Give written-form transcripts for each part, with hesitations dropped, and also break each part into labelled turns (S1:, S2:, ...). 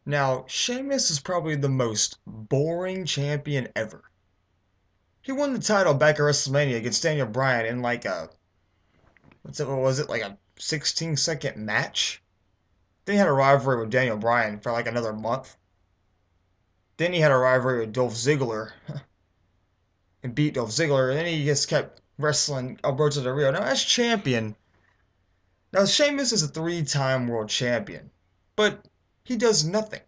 S1: Now, Sheamus is probably the most boring champion ever. He won the title back at WrestleMania against Daniel Bryan in like a, what was it, like a 16-second match? Then he had a rivalry with Daniel Bryan for like another month. Then he had a rivalry with Dolph Ziggler and beat Dolph Ziggler. And then he just kept wrestling Alberto Del Rio. Now, as champion, now Sheamus is a three-time world champion, but he does nothing.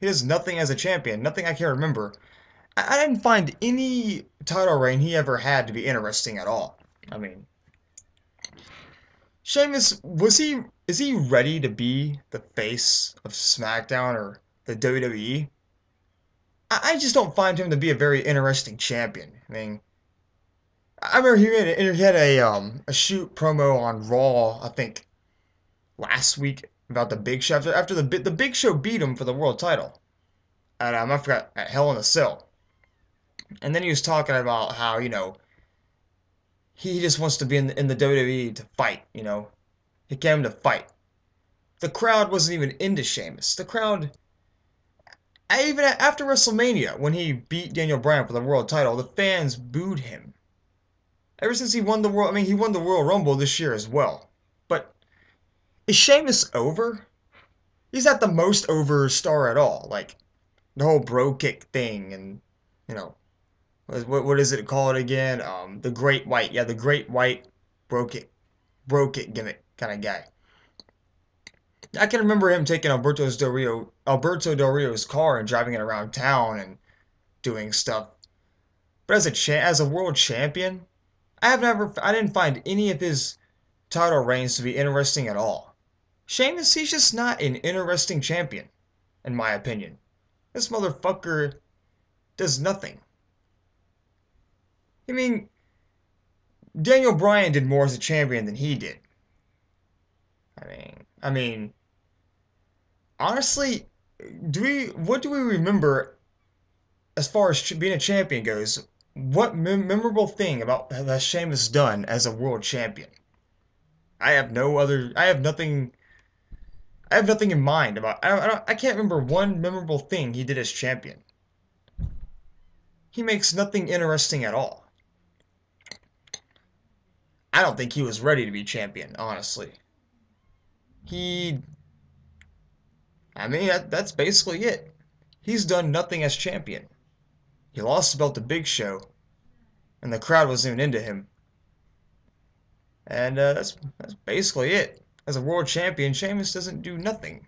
S1: He does nothing as a champion. Nothing I can remember. I didn't find any title reign he ever had to be interesting at all. I mean, Sheamus, is he ready to be the face of SmackDown or the WWE? I just don't find him to be a very interesting champion. I mean, I remember he had a shoot promo on Raw, I think last week about the Big Show after the Big Show beat him for the world title. And I forgot at Hell in a Cell. And then he was talking about how, he just wants to be in the WWE to fight, He came to fight. The crowd wasn't even into Sheamus. The crowd, even after WrestleMania, when he beat Daniel Bryan for the world title, the fans booed him. Ever since he won the world, I mean, he won the Royal Rumble this year as well. But is Sheamus over? He's not the most over star at all. Like, the whole bro kick thing and, you know, what is it called again? The Great White. Yeah, the Great White bro kick gimmick kind of guy. I can remember him taking Alberto Del Rio's car and driving it around town and doing stuff. But as a world champion, I didn't find any of his title reigns to be interesting at all. Sheamus, he's just not an interesting champion, in my opinion. This motherfucker does nothing. I mean, Daniel Bryan did more as a champion than he did. I mean, honestly, what do we remember as far as being a champion goes? What memorable thing about has Sheamus done as a world champion? I have no other. I have nothing. I have nothing in mind about. I can't remember one memorable thing he did as champion. He makes nothing interesting at all. I don't think he was ready to be champion, honestly. He. I mean, that's basically it. He's done nothing as champion. He lost the belt to Big Show, and the crowd wasn't even into him. And that's basically it. As a world champion, Sheamus doesn't do nothing.